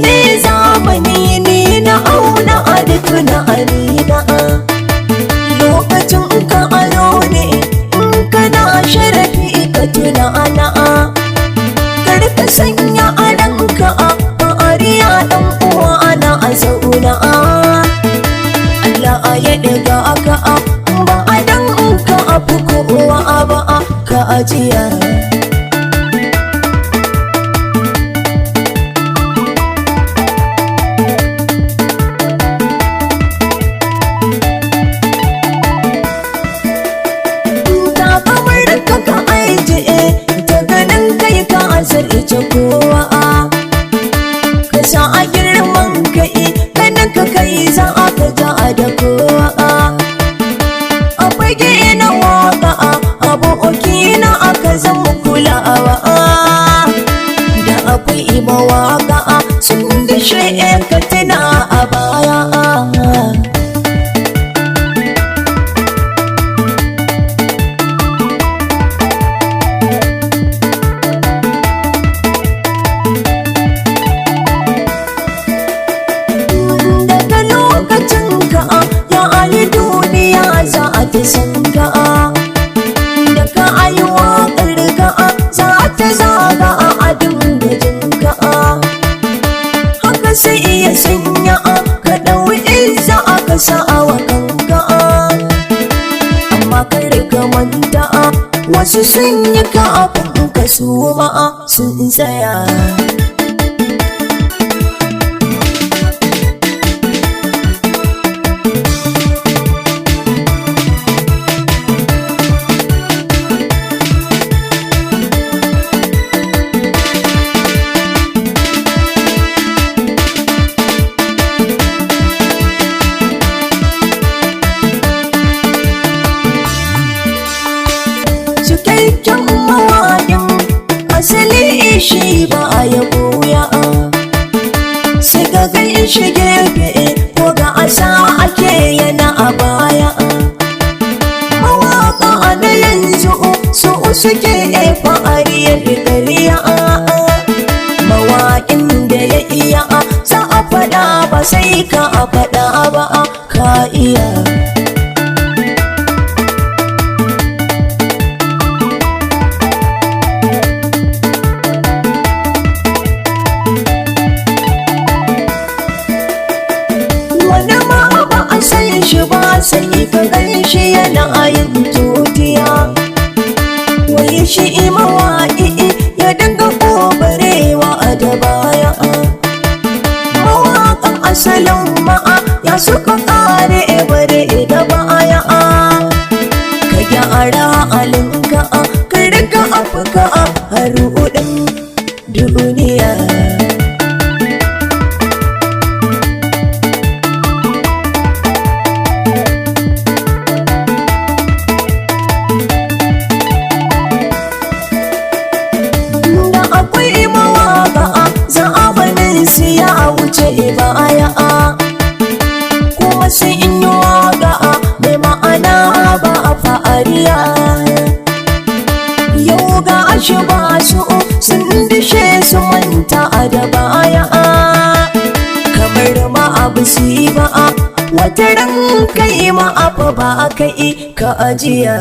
ne zamani ne na auna a duk na arena. Lokacin ka aro ne in kana sharafi ka tuna ana. Kar ka sanya a ranka a ariya dan uwa ana a zauna. Allah ya daga aka ba a dan ka abu ko uwa ba ka ajiya. Ita kowa ka sa a girman kai ganin ka kai za a ka ja da kowa a fage na waka aboki na aka zama kulawa da akwai mawaka sun da shi'e ka tuna a baya. Ta sanga da ka ayi waƙar ka za ta zaga a dinga jinka haka sai iya sanya ka ɗau izza aka sa wa kanka. Amma kar ka manta wasu sun yi ka abin ka su ma sun tsaya. Cikakken mawaƙin asali shi ba ya buya sai ka gan shi gefe ko ga asa ake yana a baya. Mawaƙa na yanzu su suke fa'ariyar ƙarya. Mawaƙin da ya iya za a faɗa ba sai ka a faɗa ba ka iya. Shi ba sai ka gan shi yana yin tutiya wai shi mawaƙi ya dinga kobarewa da baya. Mawaƙan asalin ma'a ya suka ƙare bare da baya. Ka gyara alinka ka riga afka har udin duniya. Baya kuma sai in yi waga mai ma'ana ba a fa'ariya. Yau ga shi ba su sun dishe su manta da baya kamar ma abu su yi ba wata ran kai ma abu ba kai ka ajiya.